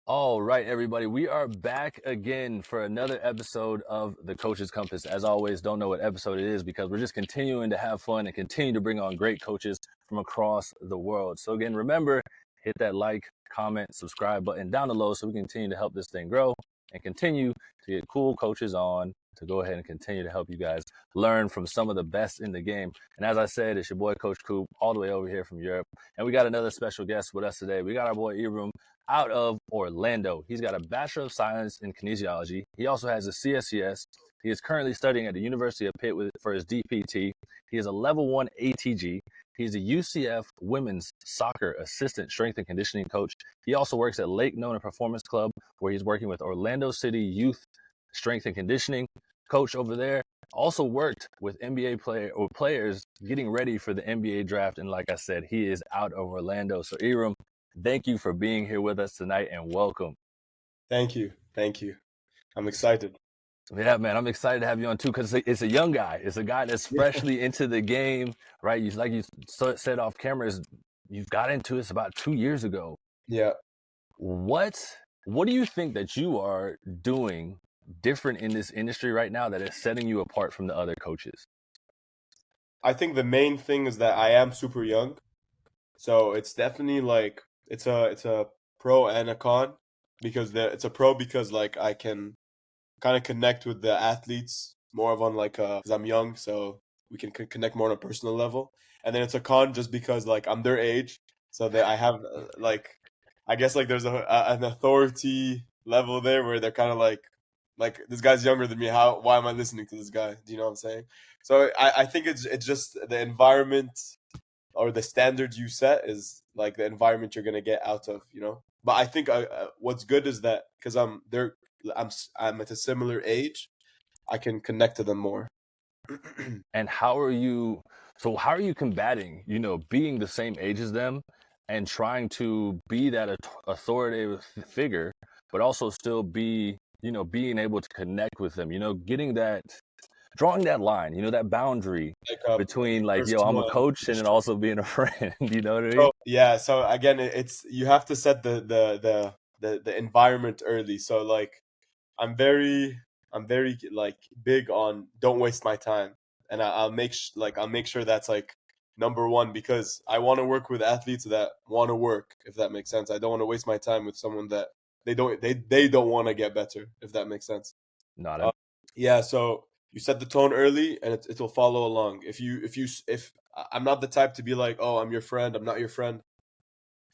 All right, everybody, we are back again for another episode of the Coach's Compass. As always, don't know what episode it is because we're just continuing to have fun and continue to bring on great coaches from across the world. So again, remember, hit that like, comment, subscribe button down below so we can continue to help this thing grow and continue to get cool coaches on to go ahead and continue to help you guys learn from some of the best in the game. And as I said, it's your boy, Coach Coop, all the way over here from Europe. And we got another special guest with us today. We got our boy, Iram, out of Orlando. He's got a Bachelor of Science in Kinesiology. He also has a CSCS. He is currently studying at the University of Pitt for his DPT. He is a level 1 ATG. He's a UCF women's soccer assistant strength and conditioning coach. He also works at Lake Nona Performance Club, where he's working with Orlando City Youth Strength and Conditioning coach over there. Also worked with NBA players getting ready for the NBA draft. And like I said, he is out of Orlando. So Iram, thank you for being here with us tonight and welcome. Thank you. I'm excited. Yeah, man, I'm excited to have you on too because it's a young guy. It's a guy that's freshly into the game, right? Like you said off cameras, you've got into this about 2 years ago. Yeah. What do you think that you are doing different in this industry right now that is setting you apart from the other coaches? I think the main thing is that I am super young. So it's definitely like it's a pro and a con because it's a pro because like I can kind of connect with the athletes more of on like because I'm young, so we can connect more on a personal level. And then it's a con just because like I'm their age, so that I have like I guess like there's an authority level there where they're kind of like this guy's younger than me. Why am I listening to this guy? Do you know what I'm saying? So I think it's just the environment or the standards you set is like the environment you're gonna get out of, you know. But I think what's good is that because I'm at a similar age, I can connect to them more. And how are you combating, being the same age as them and trying to be that authoritative figure, but also still be, being able to connect with them, drawing that line, that boundary Like between like, yo, I'm a personal coach and then also being a friend, you know what I mean? So yeah, so again, it's you have to set the environment early. So like, I'm very like big on don't waste my time, and I'll make sure that's like number one because I want to work with athletes that want to work. If that makes sense, I don't want to waste my time with someone that they don't want to get better. If that makes sense. Not Uh, a yeah, so you set the tone early, and it'll follow along. If I'm not the type to be like, oh, I'm your friend, I'm not your friend.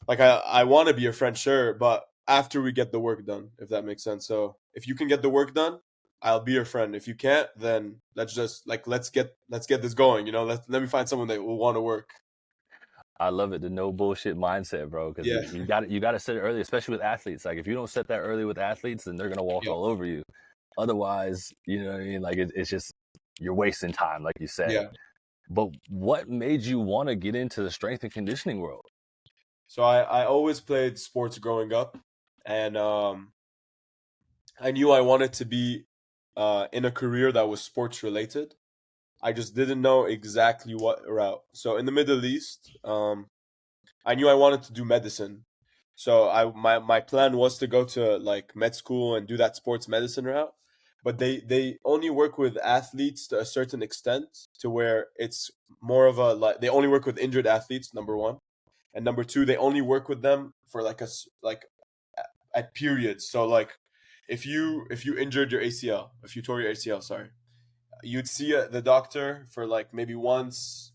Like I want to be your friend, sure, but after we get the work done, if that makes sense. So if you can get the work done, I'll be your friend. If you can't, then let's get this going. You know, let me find someone that will want to work. I love it, the no bullshit mindset, bro, because Yeah, you got to set it early, especially with athletes. Like if you don't set that early with athletes, then they're gonna walk yeah, all over you. Otherwise, you know what I mean? Like it's just you're wasting time, like you said. yeah. But what made you want to get into the strength and conditioning world? So I always played sports growing up, and I knew I wanted to be in a career that was sports related. I just didn't know exactly what route. So in the Middle East, I knew I wanted to do medicine. So my plan was to go to like med school and do that sports medicine route. But they only work with athletes to a certain extent to where it's more of a like they only work with injured athletes, number one. And number two, they only work with them for like at periods. So like if you injured your ACL, if you tore your ACL, sorry, you'd see the doctor for like maybe once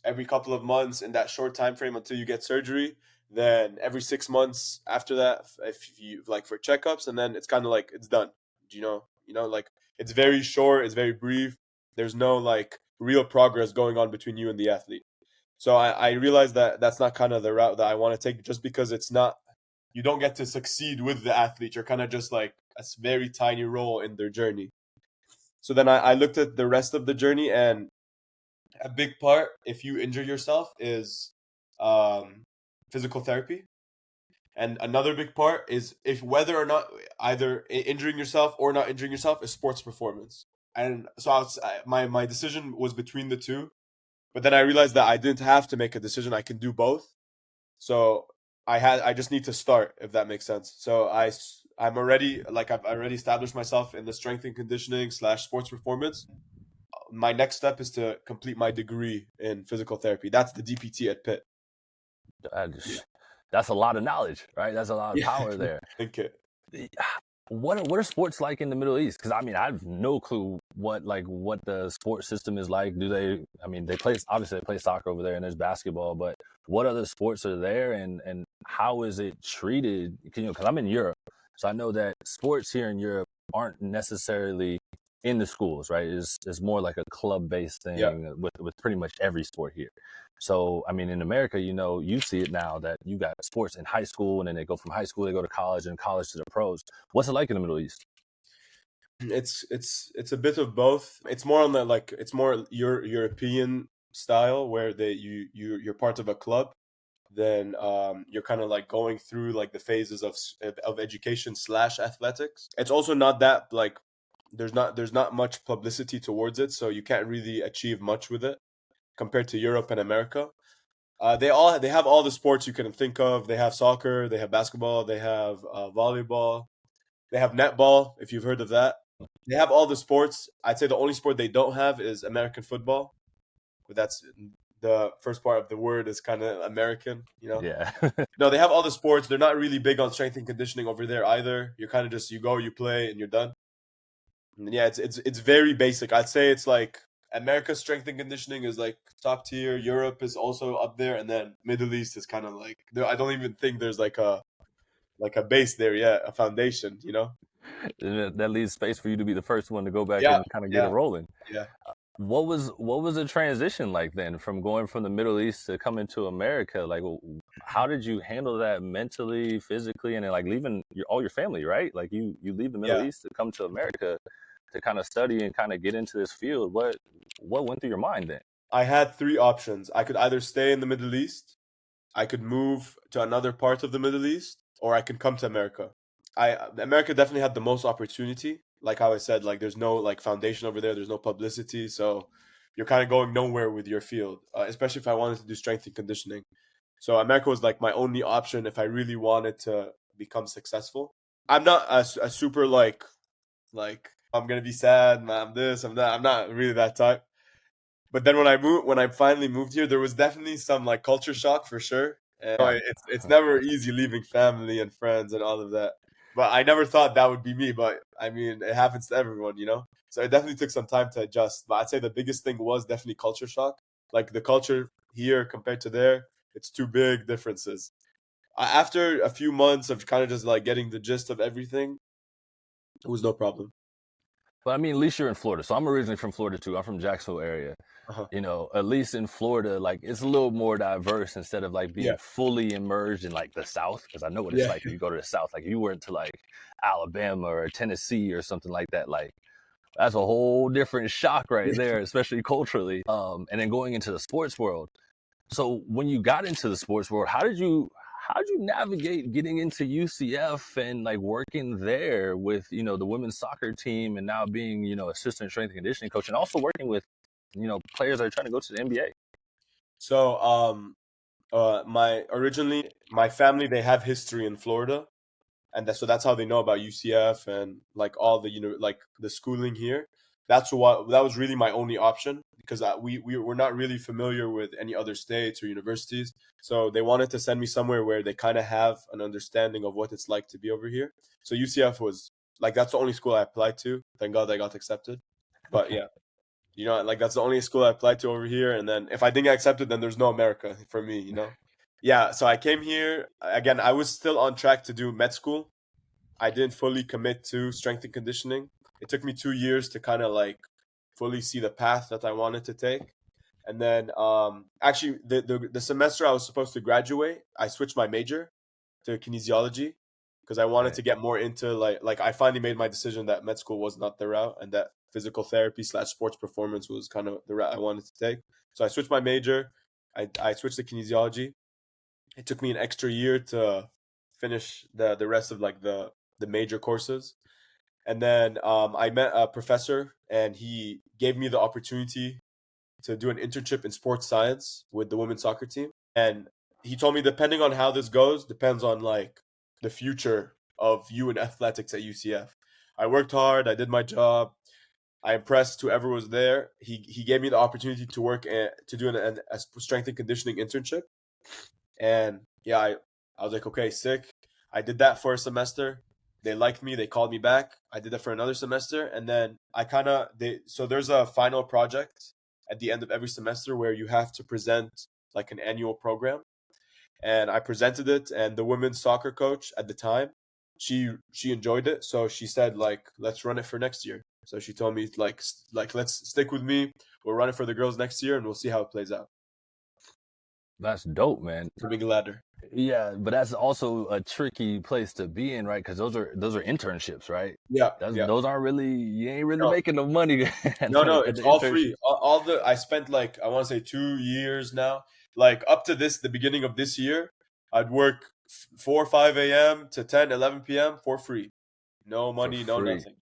every couple of months in that short time frame until you get surgery. Then every 6 months after that, if you like for checkups, and then it's kind of like it's done. Like it's very short, it's very brief. There's no like real progress going on between you and the athlete. So I realized that that's not kind of the route that I want to take, just because it's not. You don't get to succeed with the athlete. You're kind of just like a very tiny role in their journey. So then I looked at the rest of the journey, and a big part, if you injure yourself, is um, physical therapy. And another big part is if whether or not either injuring yourself or not injuring yourself is sports performance. And so my decision was between the two, but then I realized that I didn't have to make a decision. I can do both. So I just need to start, if that makes sense. So I'm already like I've already established myself in the strength and conditioning slash sports performance. My next step is to complete my degree in physical therapy. That's the DPT at Pitt. I Yeah. just, that's a lot of knowledge, right? That's a lot of Yeah. power there. Think it. What are sports like in the Middle East? Because I mean, I have no clue what the sports system is like. Do they? I mean, obviously they play soccer over there, and there's basketball. But what other sports are there, and how is it treated? Because I'm in Europe, so I know that sports here in Europe aren't necessarily in the schools, right? It's more like a club based Yeah. thing with pretty much every sport here. So, I mean, in America, you see it now that you got sports in high school, and then they go from high school, they go to college, and college to the pros. What's it like in the Middle East? It's a bit of both. It's more on the like it's more European style where you're part of a club. Then you're kind of like going through like the phases of education slash athletics. It's also not that like there's not much publicity towards it, so you can't really achieve much with it compared to Europe and America. They have all the sports you can think of. They have soccer, they have basketball, they have volleyball, they have netball, if you've heard of that. They have all the sports. I'd say the only sport they don't have is American football. But that's the first part of the word is kind of American, you know. Yeah. No, they have all the sports. They're not really big on strength and conditioning over there either. You're kind of just you go, you play, and you're done. And yeah, it's very basic. I'd say it's like America's strength and conditioning is like top tier. Europe is also up there, and then Middle East is kind of like there. I don't even think there's like a base there yet, a foundation. You know? That leaves space for you to be the first one to go back Yeah, and kind of get it yeah, rolling. yeah. What was the transition like then from going from the Middle East to coming to America? Like, how did you handle that mentally, physically, and then like leaving all your family, right? Like you leave the Middle Yeah. East to come to America to kind of study and kind of get into this field. What went through your mind then? I had three options. I could either stay in the Middle East, I could move to another part of the Middle East, or I could come to America. America definitely had the most opportunity. Like how I said, like there's no like foundation over there. There's no publicity, so you're kind of going nowhere with your field. Especially if I wanted to do strength and conditioning. So America was like my only option if I really wanted to become successful. I'm not a super like I'm gonna be sad. I'm this. I'm that. I'm not really that type. But then when I finally moved here, there was definitely some like culture shock for sure. And Yeah. it's never easy leaving family and friends and all of that. But I never thought that would be me. But I mean, it happens to everyone, you know. So it definitely took some time to adjust. But I'd say the biggest thing was definitely culture shock. Like the culture here compared to there, it's two big differences. After a few months of kind of just like getting the gist of everything, it was no problem. But I mean, at least you're in Florida. So I'm originally from Florida too. I'm from Jacksonville area. Uh-huh. At least in Florida, like it's a little more diverse instead of like Yeah, being fully immersed in like the South. Because I know what it's yeah, like if you go to the South. Like if you went to like Alabama or Tennessee or something like that, like that's a whole different shock right yeah. there, especially culturally. And then going into the sports world. So when you got into the sports world, how did you navigate getting into UCF and like working there with the women's soccer team and now being assistant strength and conditioning coach and also working with players that are trying to go to the NBA? So my family they have history in Florida, and that's how they know about UCF and like all the like the schooling here. That was really my only option because we were not really familiar with any other states or universities. So they wanted to send me somewhere where they kind of have an understanding of what it's like to be over here. So UCF was like that's the only school I applied to. Thank God I got accepted. But yeah, like that's the only school I applied to over here. And then if I didn't get accepted, then there's no America for me, you know? Yeah, so I came here. Again, I was still on track to do med school. I didn't fully commit to strength and conditioning. It took me 2 years to kind of like fully see the path that I wanted to take. And then actually the semester I was supposed to graduate, I switched my major to kinesiology because I wanted Okay. to get more into like I finally made my decision that med school was not the route and that physical therapy slash sports performance was kind of the route I wanted to take. So I switched my major. I switched to kinesiology. It took me an extra year to finish the rest of like the major courses. And then I met a professor and he gave me the opportunity to do an internship in sports science with the women's soccer team. And he told me depending on how this goes, depends on like the future of you in athletics at UCF. I worked hard. I did my job. I impressed whoever was there. He gave me the opportunity to work to do a strength and conditioning internship, and yeah, I was like, okay, sick. I did that for a semester. They liked me. They called me back. I did that for another semester, and then I kind of they so there's a final project at the end of every semester where you have to present like an annual program, and I presented it, and the women's soccer coach at the time, she enjoyed it, so she said like let's run it for next year. So she told me like let's stick with me. We'll run it for the girls next year, and we'll see how it plays out. That's dope, man. It's a big ladder. Yeah, but that's also a tricky place to be in, right? Because those are internships, right? Yeah, That's, yeah. those aren't really, you ain't really No, making no money at no, at it's the all internships. free. All the I spent like I want to say 2 years now. Like up to the beginning of this year, I'd work 4 5 a.m. to 10 11 p.m. for free. No For money, no free. nothing.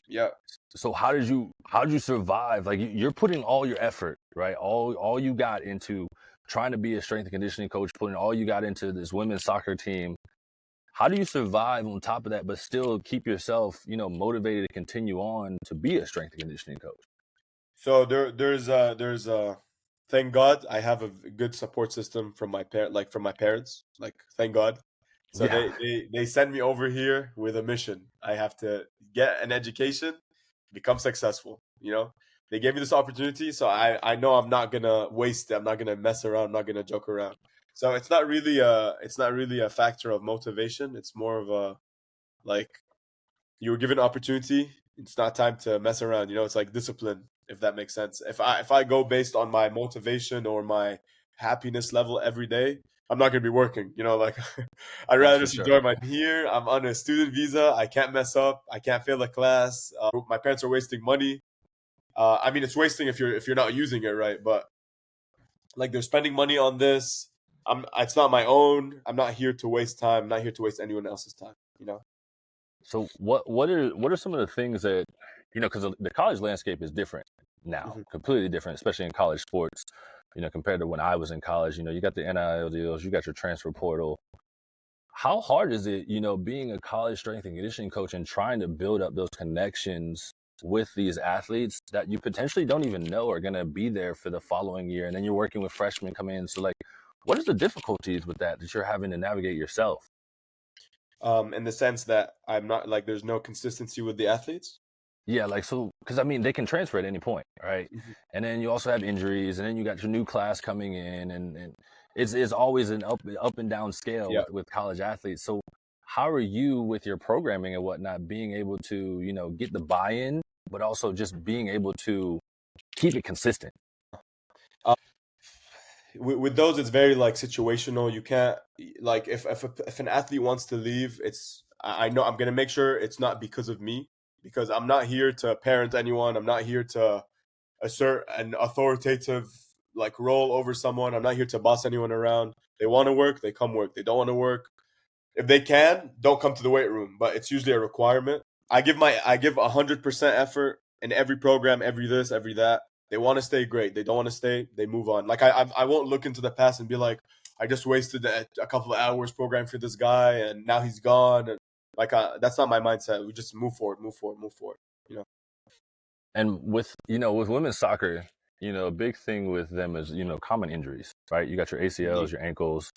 Yeah. So how did you survive? Like you're putting all your effort, right? All you got into trying to be a strength and conditioning coach, putting all you got into this women's soccer team. How do you survive on top of that, but still keep yourself, motivated to continue on to be a strength and conditioning coach? So there's thank God I have a good support system from from my parents. Like thank God. So Yeah, they send me over here with a mission. I have to get an education, become successful. They gave me this opportunity, so I know I'm not gonna waste it. I'm not gonna mess around. I'm not gonna joke around. So it's not really a factor of motivation. It's more of a like you were given opportunity. It's not time to mess around. It's like discipline, if that makes sense. If I go based on my motivation or my happiness level every day, I'm not gonna be working. Like I'd that's rather for just sure. enjoy my here. I'm on a student visa. I can't mess up. I can't fail a class. My parents are wasting money. I mean, it's wasting if you're not using it right, but like they're spending money on this. It's not my own. I'm not here to waste time. I'm not here to waste anyone else's time. So what are some of the things that because the college landscape is different now, Mhm. completely different, especially in college sports. Compared to when I was in college. You got the NIL deals, you got your transfer portal. How hard is it, being a college strength and conditioning coach and trying to build up those connections with these athletes that you potentially don't even know are going to be there for the following year, and then you're working with freshmen coming in. So, like, what is the difficulties with that you're having to navigate yourself? In the sense that I'm not like there's no consistency with the athletes. Yeah, like so, because I mean, they can transfer at any point, right? Mhm. And then you also have injuries, and then you got your new class coming in, and it's always an up and down scale Yeah. with college athletes. So, how are you with your programming and whatnot, being able to get the buy-in, but also just being able to keep it consistent? Uh, with those, it's very like situational. You can't like if an athlete wants to leave, I know I'm gonna make sure it's not because of me because I'm not here to parent anyone. I'm not here to assert an authoritative like role over someone. I'm not here to boss anyone around. They want to work, they come work. They don't want to work. If they can, don't come to the weight room. But it's usually a requirement. I give 100% effort in every program, every this, every that. They want to stay great. They don't want to stay. They move on. Like I won't look into the past and be like, I just wasted a couple of hours programming for this guy, and now he's gone. And like that's not my mindset. We just move forward, move forward, move forward. You know. And with women's soccer, a big thing with them is common injuries, right? You got your ACLs, Indeed. your ankles,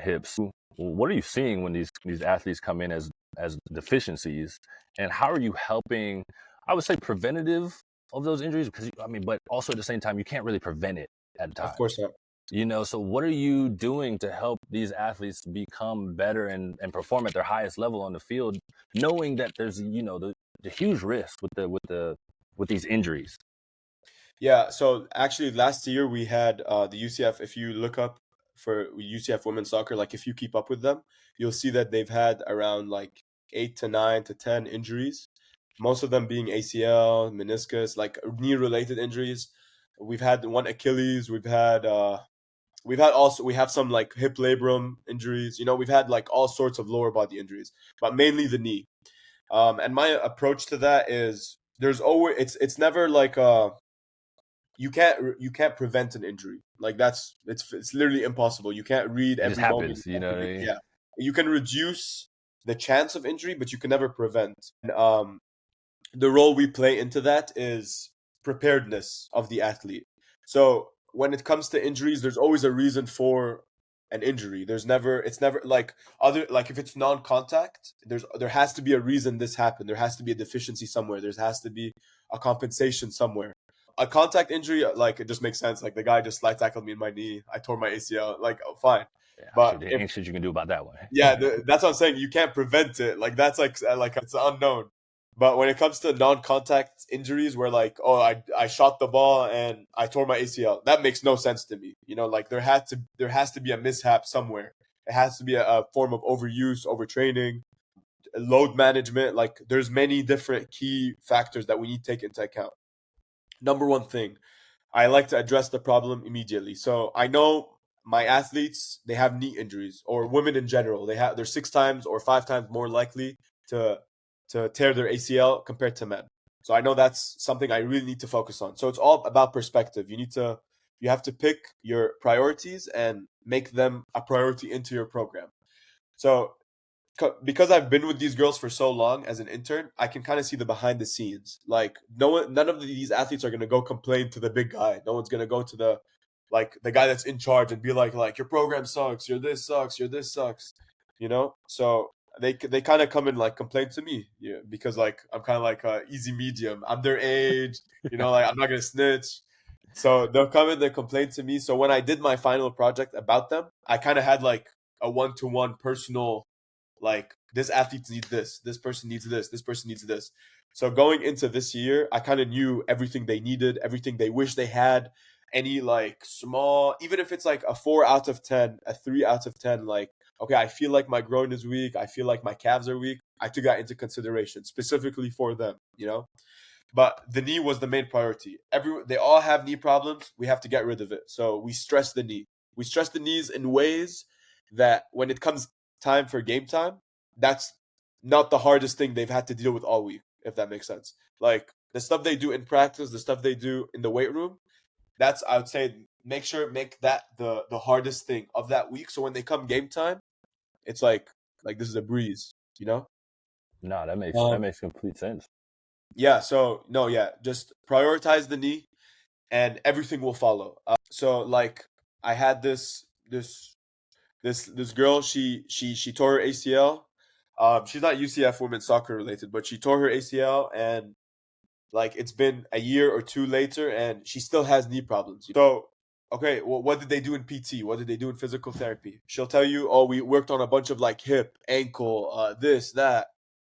hips. What are you seeing when these athletes come in as deficiencies, and how are you helping? I would say preventative of those injuries because I mean, but also at the same time, you can't really prevent it at Of times. course not. So what are you doing to help these athletes become better and perform at their highest level on the field, knowing that there's the huge risk with these injuries? Yeah, so actually last year we had the UCF. If you look up for UCF women's soccer, like if you keep up with them, you'll see that they've had around like 8 to 9 to 10 injuries, most of them being ACL, meniscus, like knee-related injuries. We've had one Achilles. We have some like hip labrum injuries. We've had like all sorts of lower body injuries, but mainly the knee. And my approach to that is there's always it's never like you can't prevent an injury. Like it's literally impossible. You can't read It just every moment. happens, you know what I mean? Yeah, you can reduce the chance of injury, but you can never prevent. And, the role we play into that is preparedness of the athlete. So when it comes to injuries, there's always a reason for an injury. It's never like other, like if it's non-contact, there has to be a reason this happened. There has to be a deficiency somewhere. There has to be a compensation somewhere. A contact injury, like it just makes sense. Like the guy just slide tackled me in my knee. I tore my ACL. Like, oh, fine. Yeah, But shit, there if ain't shit you can do about that one. yeah, that's what I'm saying. You can't prevent it. Like that's like it's unknown. But when it comes to non-contact injuries, where like, oh, I shot the ball and I tore my ACL, that makes no sense to me. You know, like there has to be a mishap somewhere. It has to be a form of overuse, overtraining, load management. Like there's many different key factors that we need to take into account. Number one thing, I like to address the problem immediately. So I know my athletes, they have knee injuries, or women in general. They're 6 times or 5 times more likely to tear their ACL compared to men. So I know that's something I really need to focus on. So it's all about perspective. You have to pick your priorities and make them a priority into your program. So because I've been with these girls for so long as an intern, I can kind of see the behind the scenes. Like none of these athletes are gonna go complain to the big guy. No one's gonna go to the guy that's in charge and be like your program sucks, your this sucks, your this sucks. So they kind of come and like complain to me, yeah, because like I'm kind of like a easy medium. I'm their age, like I'm not gonna snitch. So they'll come and they complain to me. So when I did my final project about them, I kind of had like a one-to-one personal, like this athlete needs this person needs this person needs this. So going into this year, I kind of knew everything they needed, everything they wish they had, any like small, even if it's like a 4 out of 10, a 3 out of 10, like, okay, I feel like my groin is weak, I feel like my calves are weak, I took that into consideration specifically for them. But the knee was the main priority. They all have knee problems, we have to get rid of it. So we stress the knee. We stress the knees in ways that when it comes time for game time, that's not the hardest thing they've had to deal with all week, if that makes sense. Like the stuff they do in practice, the stuff they do in the weight room, that's, I would say, make that the hardest thing of that week. So when they come game time, it's like this is a breeze. No, that Um, makes complete sense. yeah. So no, yeah, just prioritize the knee, and everything will follow. So like I had this girl, she tore her ACL. She's not UCF women's soccer related, but she tore her ACL, and like it's been a year or two later, and she still has knee problems. So, okay, well, what did they do in PT? What did they do in physical therapy? She'll tell you, oh, we worked on a bunch of like hip, ankle, this, that.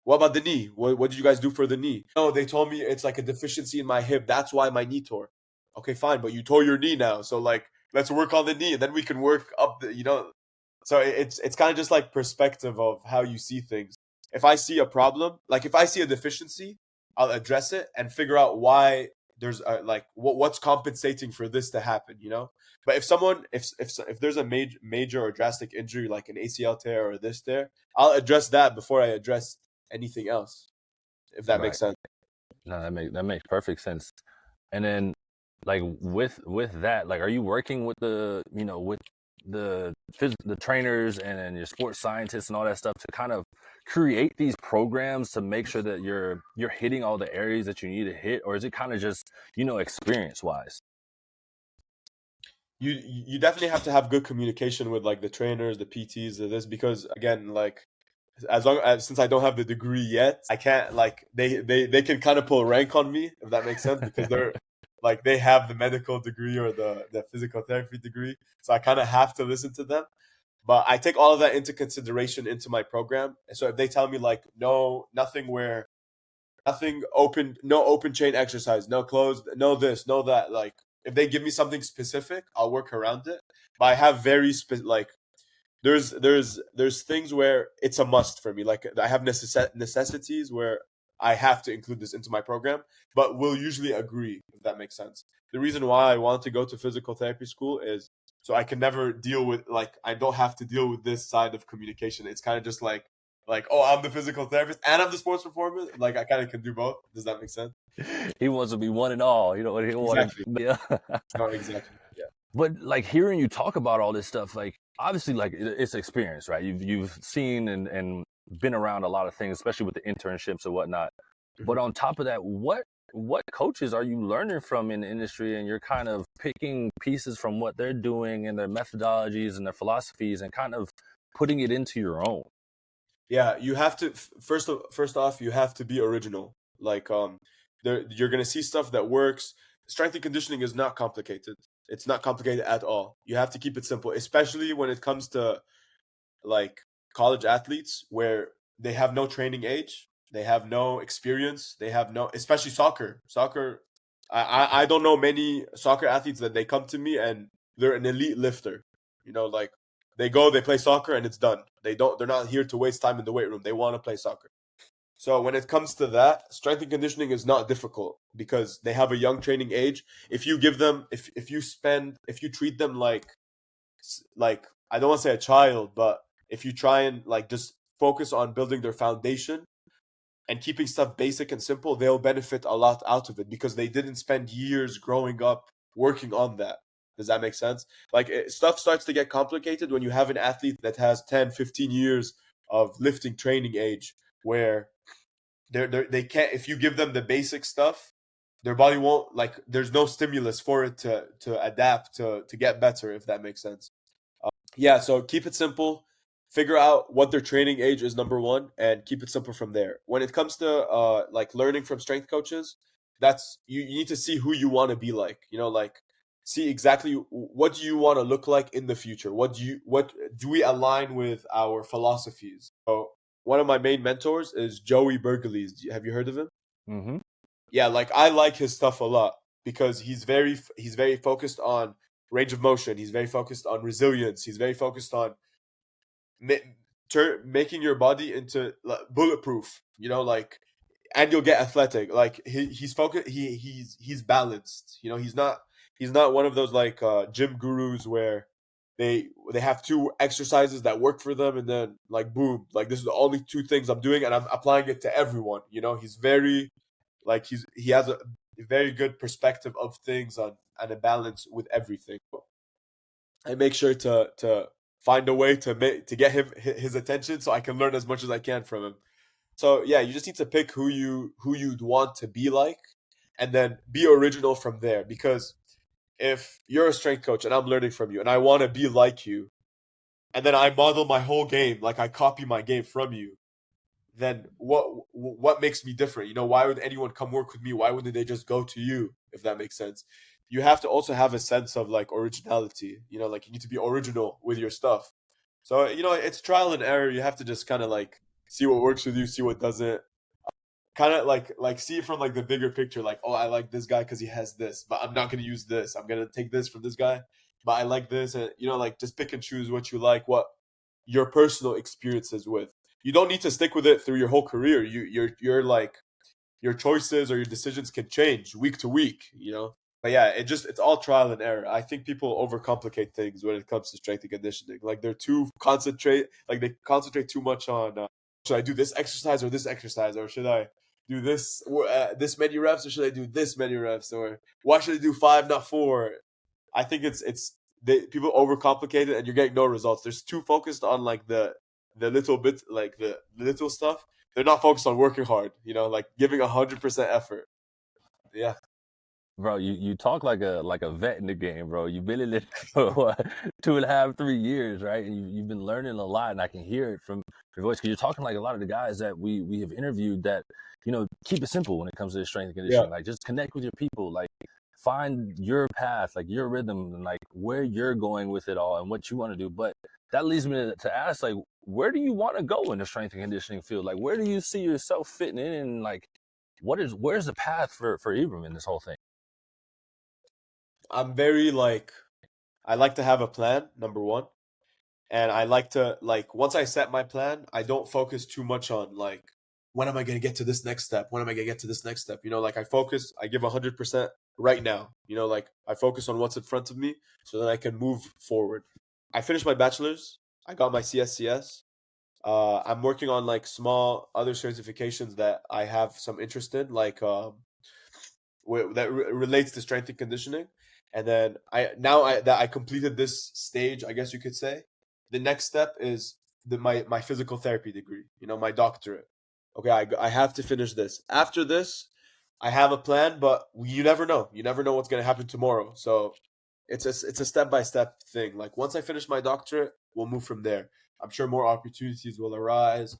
What about the knee? What did you guys do for the knee? No, they told me it's like a deficiency in my hip. That's why my knee tore. Okay, fine, but you tore your knee now, so like let's work on the knee, and then we can work up the. So it's kind of just like perspective of how you see things. If I see a problem, like if I see a deficiency, I'll address it and figure out why there's like what's compensating for this to happen. But if there's a major or drastic injury like an ACL tear or this tear, I'll address that before I address anything else, if that makes Right. sense. No, that makes perfect sense. And then, like with that, like, are you working with the trainers and then your sports scientists and all that stuff to kind of create these programs to make sure that you're hitting all the areas that you need to hit, or is it kind of just experience wise? You definitely have to have good communication with like the trainers, the PTs, this, because again, like as long as since I don't have the degree yet, I can't like they can kind of pull rank on me, if that makes sense, because they have the medical degree or the physical therapy degree, so I kind of have to listen to them. But I take all of that into consideration into my program. And so if they tell me like no, nothing open, no open chain exercise, no closed, no this, no that, like if they give me something specific, I'll work around it. But I have like there's things where it's a must for me. Like I have necessities where I have to include this into my program, but we'll usually agree, if that makes sense. The reason why I want to go to physical therapy school is so I can never deal with, like I don't have to deal with this side of communication. It's kind of just like Like, oh, I'm the physical therapist and I'm the sports performer. Like, I kind of can do both. Does that make sense? He wants to be one and all. You know what he wanted. Exactly. Yeah. No, exactly. Yeah. But like hearing you talk about all this stuff, like obviously, like it's experience, right? You've seen and been around a lot of things, especially with the internships and whatnot. But on top of that, what coaches are you learning from in the industry, and you're kind of picking pieces from what they're doing and their methodologies and their philosophies, and kind of putting it into your own. Yeah, you have to first off, you have to be original. Like, you're gonna see stuff that works. Strength and conditioning is not complicated. It's not complicated at all. You have to keep it simple, especially when it comes to like college athletes where they have no training age, they have no experience, they have no, especially soccer. Soccer, I don't know many soccer athletes that they come to me and they're an elite lifter. You know, like they go, they play soccer and it's done. They're not here to waste time in the weight room. They want to play soccer. So when it comes to that, strength and conditioning is not difficult because they have a young training age. If you give them, if you treat them like I don't want to say a child, but if you try and like just focus on building their foundation and keeping stuff basic and simple, they'll benefit a lot out of it because they didn't spend years growing up working on that. Does that make sense? Like stuff starts to get complicated when you have an athlete that has 10, 15 years of lifting training age where they can't, if you give them the basic stuff, their body won't, like there's no stimulus for it to adapt to get better, if that makes sense. Yeah, so keep it simple. Figure out what their training age is, number one, and keep it simple from there. When it comes to like learning from strength coaches, that's you need to see who you want to be like. You know, like see exactly what do you want to look like in the future. What do we align with our philosophies? So one of my main mentors is Joey Bergelies. Have you heard of him? Mm-hmm. Yeah, like I like his stuff a lot because he's very focused on range of motion. He's very focused on resilience. He's very focused on making your body into bulletproof. You know, like, and you'll get athletic. Like he's focused. He's balanced. You know, he's not one of those like gym gurus where they have two exercises that work for them and then like boom, like this is the only two things I'm doing and I'm applying it to everyone. You know, he's very like he has a very good perspective of things on and a balance with everything. I make sure to find a way to get him his attention so I can learn as much as I can from him. So yeah, you just need to pick who you'd want to be like, and then be original from there. Because if you're a strength coach and I'm learning from you, and I want to be like you, and then I model my whole game, like I copy my game from you, then what makes me different? You know, why would anyone come work with me? Why wouldn't they just go to you? If that makes sense. You have to also have a sense of like originality. You know, like you need to be original with your stuff. So, you know, it's trial and error. You have to just kind of like see what works with you, see what doesn't. Kind of like see it from like the bigger picture. Like, oh, I like this guy because he has this, but I'm not gonna use this. I'm gonna take this from this guy, but I like this, and you know, like just pick and choose what you like, what your personal experiences with. You don't need to stick with it through your whole career. You're like your choices or your decisions can change week to week. You know, but yeah, it's all trial and error. I think people overcomplicate things when it comes to strength and conditioning. Like they concentrate too much on should I do this exercise or this exercise, or should I do this many reps, or should I do this many reps, or why should I do five not four? I think people overcomplicate it and you're getting no results. They're too focused on like the little bit, like the little stuff. They're not focused on working hard, you know, like giving 100% effort. Yeah. Bro, you talk like a vet in the game, bro. You've been in it for what, 2.5, 3 years, right? And you've been learning a lot, and I can hear it from your voice because you're talking like a lot of the guys that we have interviewed that, you know, keep it simple when it comes to the strength and Yeah. conditioning. Like just connect with your people, like find your path, like your rhythm, and like where you're going with it all and what you want to do. But that leads me to ask, like, where do you want to go in the strength and conditioning field? Like, where do you see yourself fitting in? And like, where's the path for Ibram in this whole thing? I'm very like, I like to have a plan, number one. And I like to, like, once I set my plan, I don't focus too much on like, when am I going to get to this next step? When am I going to get to this next step? You know, like I give 100% right now. You know, like I focus on what's in front of me so that I can move forward. I finished my bachelor's. I got my CSCS. I'm working on like small other certifications that I have some interest in, like relates to strength and conditioning. And then that I completed this stage, I guess you could say, the next step is my physical therapy degree. You know, my doctorate. Okay, I have to finish this. After this, I have a plan, but you never know. You never know what's gonna happen tomorrow. So it's a step by step thing. Like once I finish my doctorate, we'll move from there. I'm sure more opportunities will arise.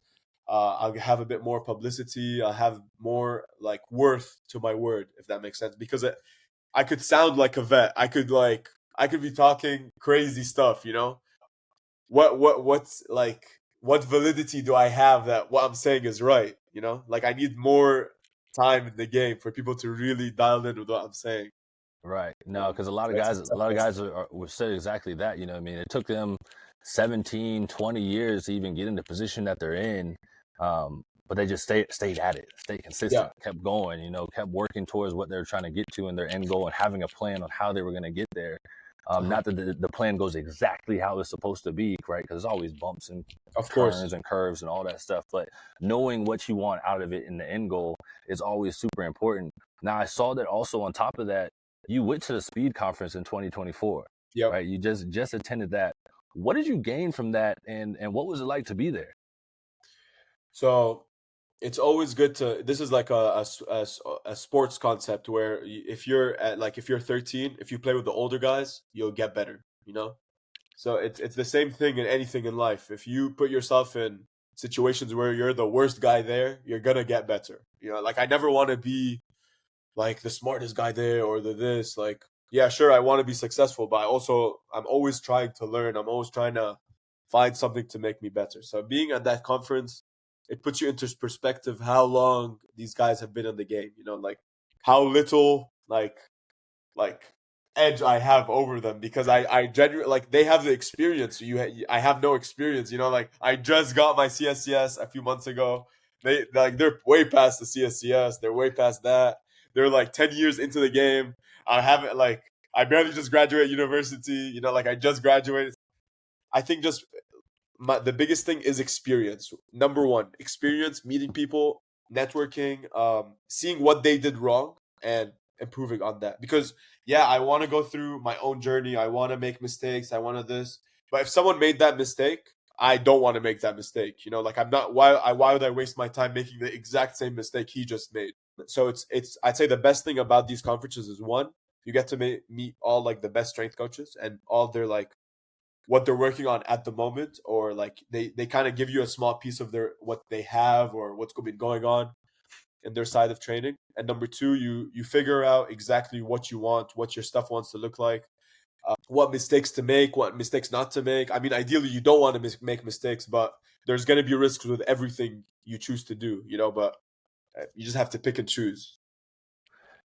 I'll have a bit more publicity. I'll have more like worth to my word, if that makes sense. Because I could sound like a vet. I could be talking crazy stuff. You know what's like what validity do I have that what I'm saying is right? You know, like I need more time in the game for people to really dial in with what I'm saying. Right. No, because a lot of So it's guys, a a step lot of by guys step. were said exactly that. You know, what I mean, it took them 17, 20 years to even get in the position that they're in. But they just stayed at it, stayed Yeah. consistent, kept going. You know, kept working towards what they're trying to get to in their end goal and having a plan on how they were going to get there. Uh-huh. Not that the plan goes exactly how it's supposed to be, right? Because there's always bumps and Of course. turns and curves and all that stuff. But knowing what you want out of it in the end goal is always super important. Now, I saw that also on top of that, you went to the speed conference in 2024, Yep. right? You just attended that. What did you gain from that, and what was it like to be there? So it's always good to. This is like a sports concept where if you're at like if you're 13, if you play with the older guys, you'll get better. You know. So it's the same thing in anything in life. If you put yourself in situations where you're the worst guy there, you're gonna get better. You know, like I never want to be like the smartest guy there or the this. Like, yeah, sure, I want to be successful, but I'm always trying to learn. I'm always trying to find something to make me better. So being at that conference, it puts you into perspective how long these guys have been in the game. You know, like how little like edge I have over them because I genuinely like they have the experience. I have no experience. You know, like I just got my CSCS a few months ago. They're way past the CSCS. They're way past that. They're like 10 years into the game. I haven't like I barely just graduated university. You know, like I just graduated. I think just the biggest thing is experience. Number one, experience, meeting people, networking, seeing what they did wrong and improving on that. Because yeah, I want to go through my own journey. I want to make mistakes. I want to this. But if someone made that mistake, I don't want to make that mistake. You know, like I'm not why would I waste my time making the exact same mistake he just made? So it's I'd say the best thing about these conferences is one, you get to meet all like the best strength coaches and all their like what they're working on at the moment, or like they kind of give you a small piece of their what they have or what's been going on in their side of training. And number two, you figure out exactly what you want, what your stuff wants to look like, what mistakes to make, what mistakes not to make. I mean, ideally you don't want to make mistakes, but there's going to be risks with everything you choose to do, you know, but you just have to pick and choose.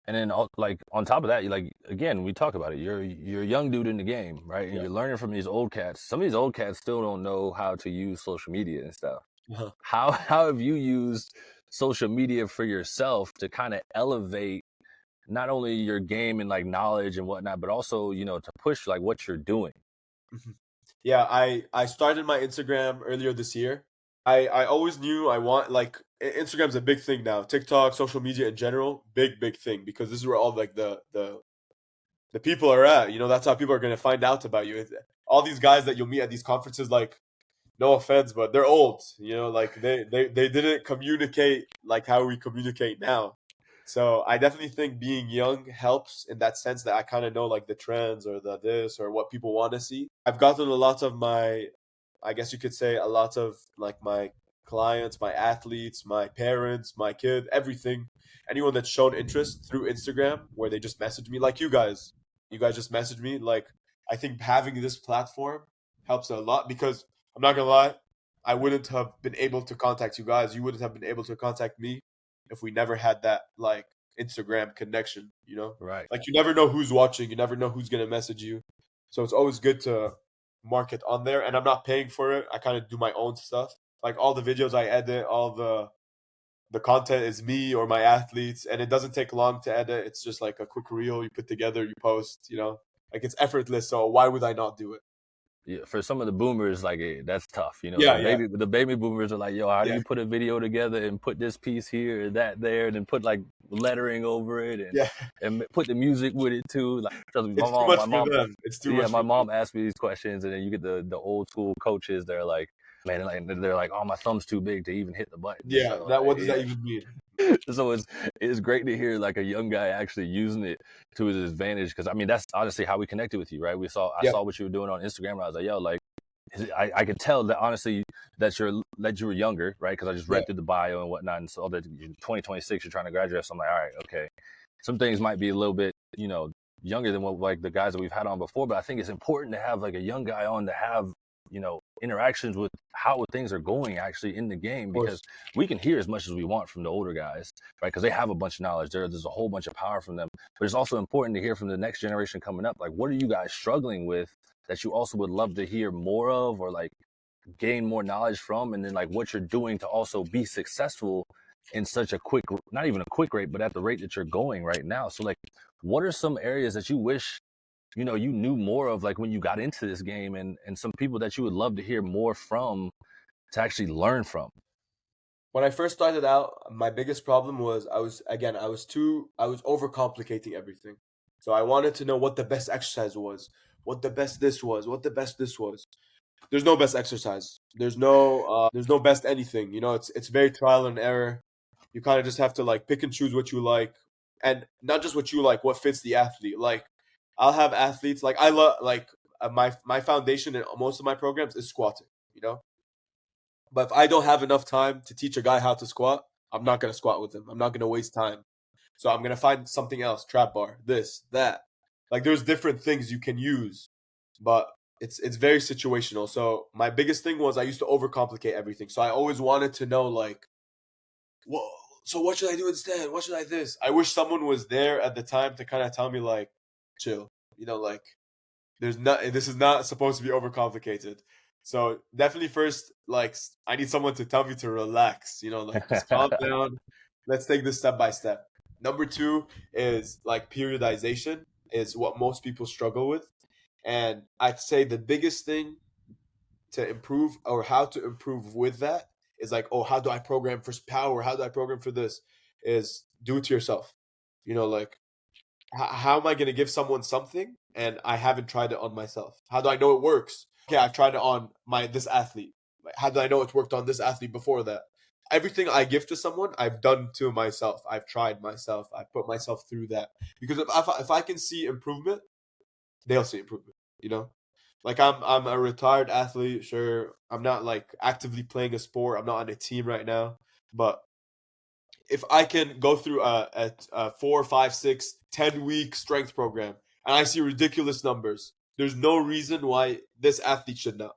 And then, like on top of that, you like again, we talk about it. You're a young dude in the game, right? And Yeah. you're learning from these old cats. Some of these old cats still don't know how to use social media and stuff. Uh-huh. How have you used social media for yourself to kind of elevate not only your game and like knowledge and whatnot, but also to push like what you're doing? Mhm. Yeah, I started my Instagram earlier this year. I always knew I want like Instagram's a big thing now. TikTok, social media in general, big thing because this is where all like the people are at. You know, that's how people are gonna find out about you. All these guys that you'll meet at these conferences, like no offense, but they're old. You know, like they didn't communicate like how we communicate now. So I definitely think being young helps in that sense that I kind of know like the trends or the this or what people want to see. I've gotten a lot of my, I guess you could say a lot of like my clients, my athletes, my parents, my kid, everything, anyone that's shown interest through Instagram where they just message me like you guys. You guys just message me. Like I think having this platform helps a lot because I'm not gonna lie, I wouldn't have been able to contact you guys. You wouldn't have been able to contact me if we never had that like Instagram connection, you know? Right. Like you never know who's watching, you never know who's gonna message you. So it's always good to mark it on there. And I'm not paying for it. I kind of do my own stuff. Like all the videos I edit, all the content is me or my athletes, and it doesn't take long to edit. It's just like a quick reel you put together, you post, you know? Like it's effortless, so why would I not do it? Yeah, for some of the boomers, like that's tough. Yeah, yeah, The baby boomers are like, yo, how do yeah. you put a video together and put this piece here and that there, and then put like lettering over it and Yeah. put the music with it too. Like, trust me, It's too much for them. It's too yeah, much my for them. mom asked me these questions, and then you get the old school coaches. They're like, man, they're like, oh, my thumb's too big to even hit the button. Yeah, So that like, what does that even mean? so it's great to hear like a young guy actually using it to his advantage, because I mean that's honestly how we connected with you, right? I Yeah, saw what you were doing on Instagram, and I was like, yo, like I could tell that honestly that you were younger, right? Because I just yeah. read through the bio and whatnot, and saw that you're 2026, you're trying to graduate. So I'm like, all right, okay, some things might be a little bit, younger than what like the guys that we've had on before, but I think it's important to have like a young guy on to have interactions with how things are going actually in the game, Of because course. we can hear as much as we want from the older guys, right? Because they have a bunch of knowledge. There's a whole bunch of power from them, but it's also important to hear from the next generation coming up. Like, what are you guys struggling with that you also would love to hear more of, or like gain more knowledge from, and then like what you're doing to also be successful in such a quick, not even a quick rate, but at the rate that you're going right now. So like, what are some areas that you wish you knew more of, like when you got into this game, and some people that you would love to hear more from to actually learn from? When I first started out, my biggest problem was I was overcomplicating everything. So I wanted to know what the best exercise was, what the best this was, what the best this was. There's no best exercise. There's no best anything. It's very trial and error. You kind of just have to like pick and choose what you like, and not just what you like, what fits the athlete. Like I'll have athletes like I love like my foundation in most of my programs is squatting. You know, but if I don't have enough time to teach a guy how to squat, I'm not gonna squat with him. I'm not gonna waste time. So I'm gonna find something else, trap bar, this, that. Like there's different things you can use, but it's very situational. So my biggest thing was I used to overcomplicate everything. So I always wanted to know like, well, so what should I do instead? What should I this? I wish someone was there at the time to kind of tell me like, chill. Like this is not supposed to be overcomplicated. So definitely first, like I need someone to tell me to relax, like just calm down. Let's take this step by step. Number two is like periodization is what most people struggle with. And I'd say the biggest thing to improve or how to improve with that is like, oh, how do I program for power? How do I program for this? Is do it to yourself. Like how am I going to give someone something and I haven't tried it on myself? How do I know it works? Okay, I've tried it on this athlete. How do I know it's worked on this athlete before that? Everything I give to someone, I've done to myself. I've tried myself. I put myself through that because if I can see improvement, they'll see improvement. Like I'm a retired athlete. Sure, I'm not like actively playing a sport. I'm not on a team right now, but if I can go through a 4, 5, 6, 10 week strength program and I see ridiculous numbers, there's no reason why this athlete should not.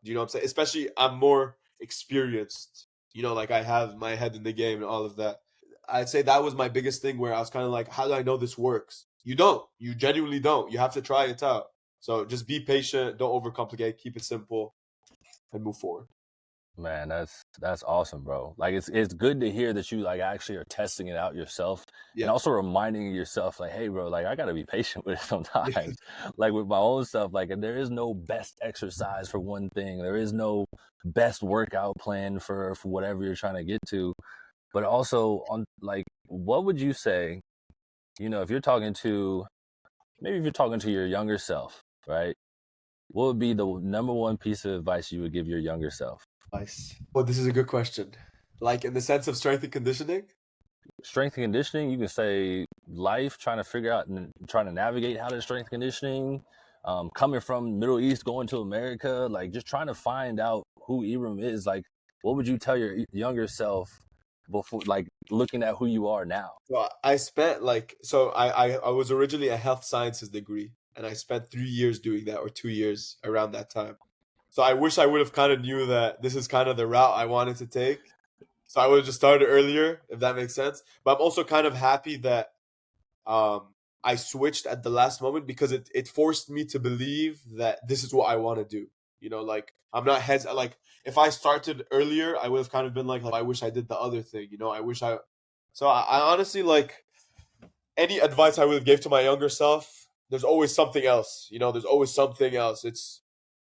Do you know what I'm saying? Especially I'm more experienced. Like I have my head in the game and all of that. I'd say that was my biggest thing where I was kind of like, how do I know this works? You don't. You genuinely don't. You have to try it out. So just be patient. Don't overcomplicate. Keep it simple and move forward. Man, that's awesome, bro. Like it's good to hear that you like actually are testing it out yourself, and Yeah. also reminding yourself like, hey, bro, like I gotta be patient with it Yeah. sometimes. Like with my own stuff, like there is no best exercise for one thing. There is no best workout plan for whatever you're trying to get to. But also on like, what would you say, if you're talking to maybe if you're talking to your younger self, right? What would be the number one piece of advice you would give your younger self? Nice. Well, this is a good question. Like in the sense of strength and conditioning? Strength and conditioning, you can say life, trying to figure out and trying to navigate how to strength conditioning, coming from Middle East, going to America, like just trying to find out who Ibram is. Like, what would you tell your younger self before, like looking at who you are now? So I spent I was originally a health sciences degree and I spent 3 years doing that or 2 years around that time. So I wish I would have kind of knew that this is kind of the route I wanted to take. So I would have just started earlier, if that makes sense. But I'm also kind of happy that I switched at the last moment because it forced me to believe that this is what I want to do. Like I'm not heads like if I started earlier, I would have kind of been like I wish I did the other thing. I wish I. So I honestly like any advice I would have gave to my younger self. There's always something else. There's always something else.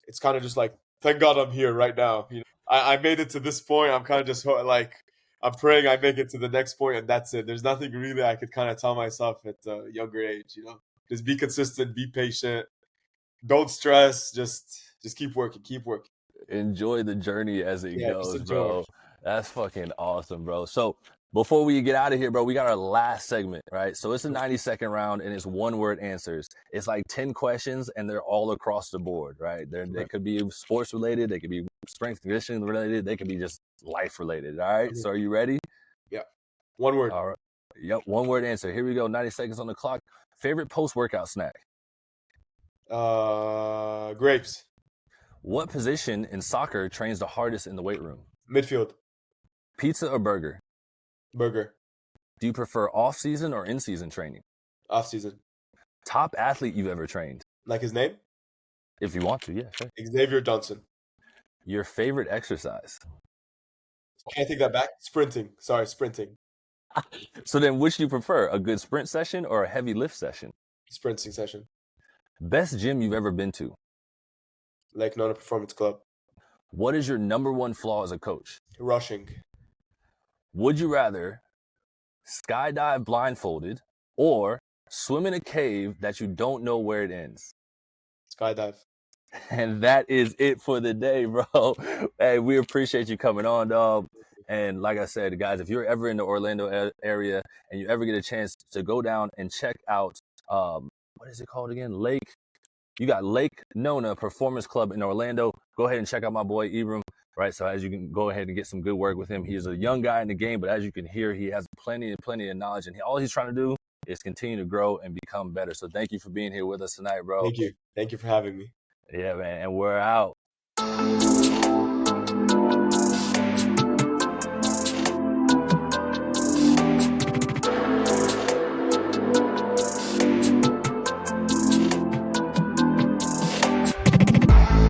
it's kind of just like, thank God I'm here right now. I made it to this point. I'm kind of just like, I'm praying I make it to the next point, and that's it. There's nothing really I could kind of tell myself at a younger age. Just be consistent, be patient, don't stress. Just keep working, keep working. Enjoy the journey as it Yeah, just goes, enjoy. bro. That's fucking awesome, bro. So before we get out of here, bro, we got our last segment, right? So it's a 90-second round and it's one-word answers. It's like 10 questions and they're all across the board, right? They could be sports related, they could be strength and conditioning related, they could be just life related. All right. So are you ready? Yeah. One word. All right. Yep. One-word answer. Here we go. 90 seconds on the clock. Favorite post-workout snack? Grapes. What position in soccer trains the hardest in the weight room? Midfield. Pizza or burger? Burger. Do you prefer off-season or in-season training? Off season. Top athlete you've ever trained? Like his name? If you want to, yeah, sure. Xavier Johnson. Your favorite exercise? Can I take that back? Sprinting. Sorry, sprinting. So then which do you prefer, a good sprint session or a heavy lift session? Sprinting session. Best gym you've ever been to? Lake Nona Performance Club. What is your number one flaw as a coach? Rushing. Would you rather skydive blindfolded or swim in a cave that you don't know where it ends? Skydive. And that is it for the day, bro. Hey, we appreciate you coming on, dog. And like I said, guys, if you're ever in the Orlando area and you ever get a chance to go down and check out, what is it called again? You got Lake Nona Performance Club in Orlando. Go ahead and check out my boy Ibram, right? So as you can go ahead and get some good work with him. He is a young guy in the game, but as you can hear, he has plenty of knowledge. And all he's trying to do is continue to grow and become better. So thank you for being here with us tonight, bro. Thank you. Thank you for having me. Yeah, man. And we're out.